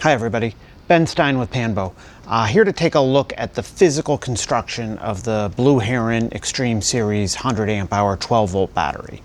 Hi everybody, Ben Stein with Panbo. Here to take a look at the physical construction of the Blue Heron Extreme Series 100 amp hour 12 volt battery.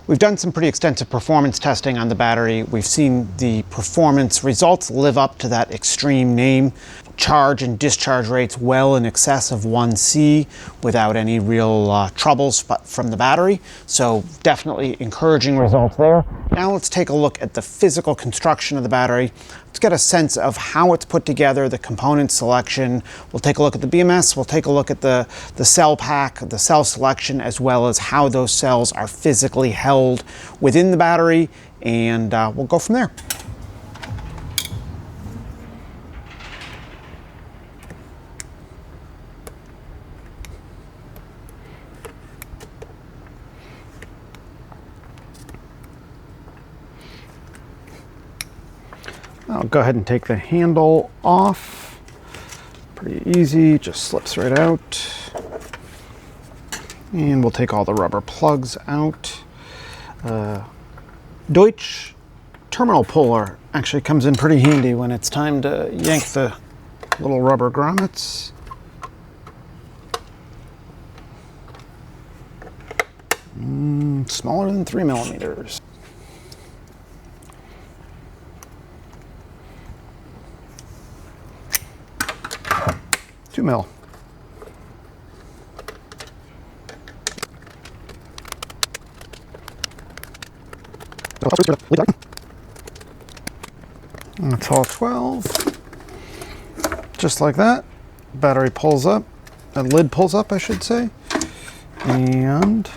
We've done some pretty extensive performance testing on the battery. We've seen the performance results live up to that extreme name. Charge and discharge rates well in excess of 1C without any real troubles from the battery. So definitely encouraging results there. Now let's take a look at the physical construction of the battery. Let's get a sense of how it's put together, the component selection. We'll take a look at the BMS. We'll take a look at the cell pack, the cell selection, as well as how those cells are physically held within the battery. And we'll go from there. I'll go ahead and take the handle off. Pretty easy, just slips right out. And we'll take all the rubber plugs out. Deutsch terminal puller actually comes in pretty handy when it's time to yank the little rubber grommets. Smaller than 3 millimeters. 2 mil. That's all 12. Just like that. Battery pulls up. The lid pulls up, I should say. And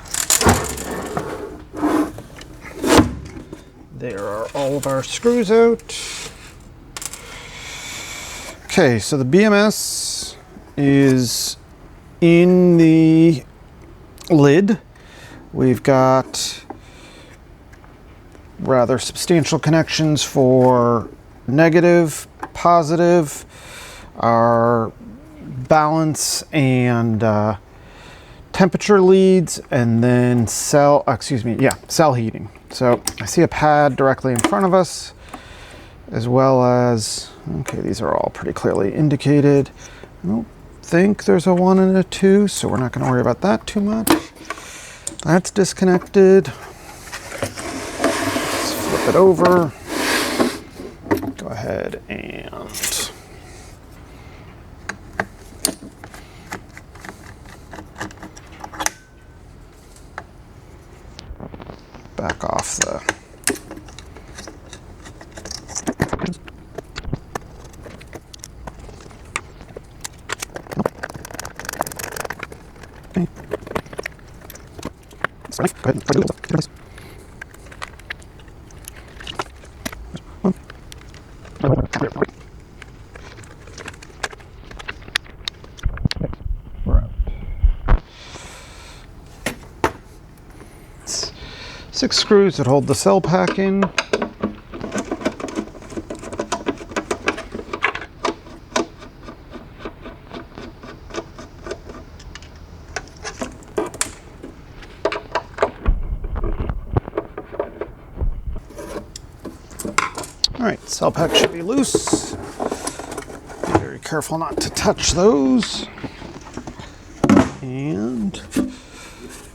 there are all of our screws out. Okay, so the BMS is in the lid. We've got rather substantial connections for negative, positive, our balance and temperature leads, and then cell heating. So I see a pad directly in front of us, as well as, okay, these are all pretty clearly indicated. I don't think there's a 1 and a 2, so we're not going to worry about that too much. That's disconnected. Let's flip it over. Go ahead and back off the go ahead and try to do this. We're out. 6 screws that hold the cell pack in. All right, cell pack should be loose. Be very careful not to touch those. And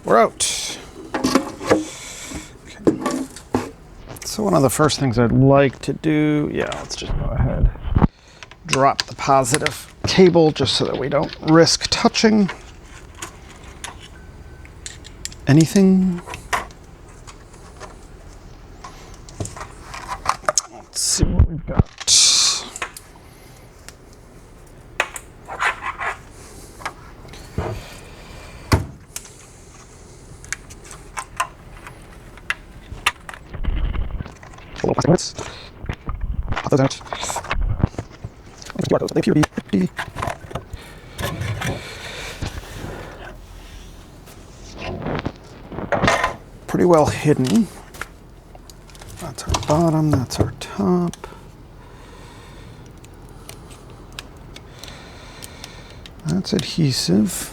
we're out. Okay. So one of the first things I'd like to do, let's just go ahead, drop the positive cable just so that we don't risk touching anything. Let's see what we've got. Little plastic bits. Pop those out. They appear to be pretty well hidden. That's our bottom, that's our top. That's adhesive.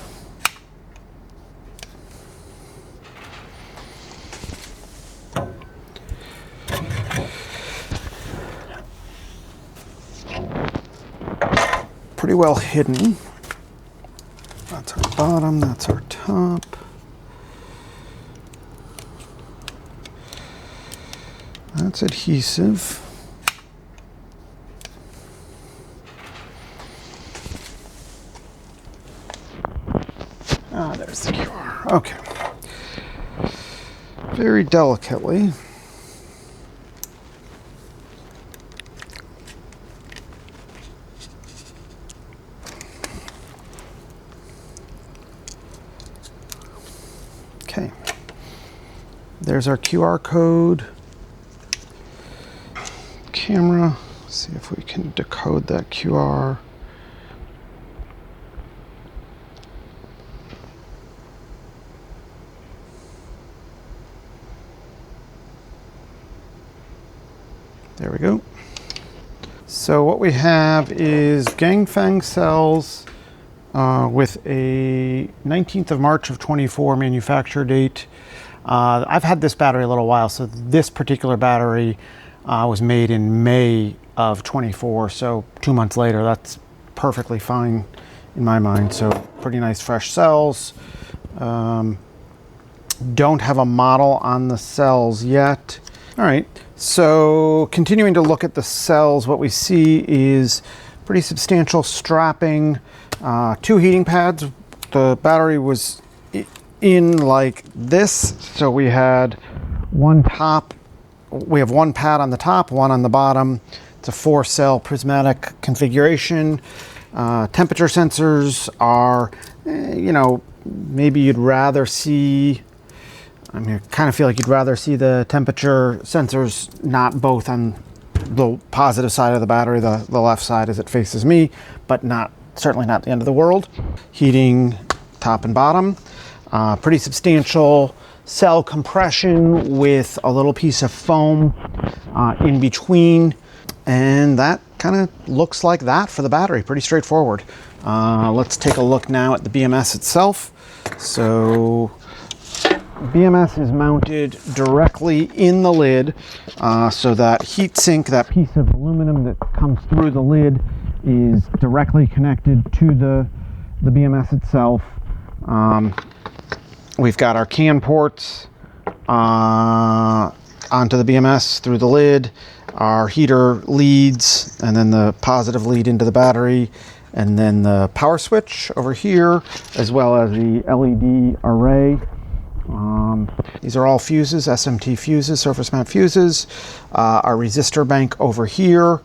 pretty well hidden. That's our bottom, that's our top. That's adhesive. There's the QR. Okay. Very delicately. Okay. There's our QR code. Camera. Let's see if we can decode that QR. There we go. So what we have is Ganfeng cells with a 19th of March of 24 manufacture date. I've had this battery a little while, so this particular battery was made in May of 24, so 2 months later. That's perfectly fine in my mind. So pretty nice fresh cells. Don't have a model on the cells yet. All right, so continuing to look at the cells, what we see is pretty substantial strapping, 2 heating pads. The battery was in like this, so we had one we have one pad on the top, one on the bottom. It's a 4-cell prismatic configuration. Temperature sensors are, you know, maybe you'd rather see, I mean, I kind of feel like you'd rather see the temperature sensors not both on the positive side of the battery, the left side as it faces me, but certainly not the end of the world. Heating top and bottom. Pretty substantial cell compression with a little piece of foam in between. And that kind of looks like that for the battery. Pretty straightforward. Let's take a look now at the BMS itself. So BMS is mounted directly in the lid, so that heat sink, that piece of aluminum that comes through the lid, is directly connected to the BMS itself. We've got our CAN ports onto the BMS through the lid, our heater leads, and then the positive lead into the battery, and then the power switch over here, as well as the LED array. These are all fuses, SMT fuses, surface mount fuses. Our resistor bank over here,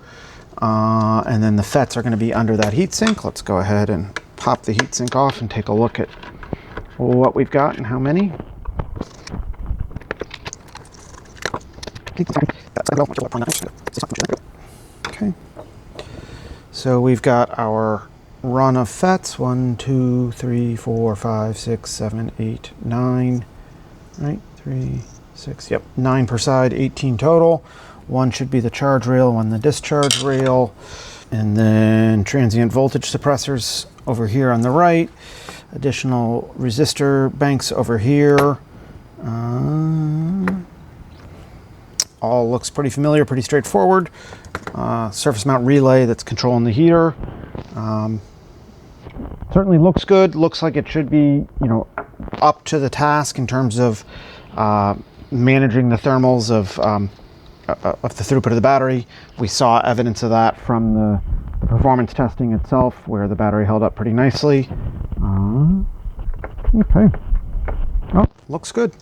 and then the FETs are going to be under that heatsink. Let's go ahead and pop the heatsink off and take a look at what we've got and how many. Okay, so we've got our run of FETs, 1, 2, 3, 4, 5, 6, 7, 8, 9, right? 3, 6, yep, 9 per side, 18 total. One should be the charge rail, one the discharge rail, and then transient voltage suppressors over here on the right. Additional resistor banks over here. All looks pretty familiar, pretty straightforward. Surface mount relay that's controlling the heater. Certainly looks good. Looks like it should be, you know, up to the task in terms of managing the thermals of the throughput of the battery. We saw evidence of that from the performance testing itself, where the battery held up pretty nicely. Okay. Well, looks good.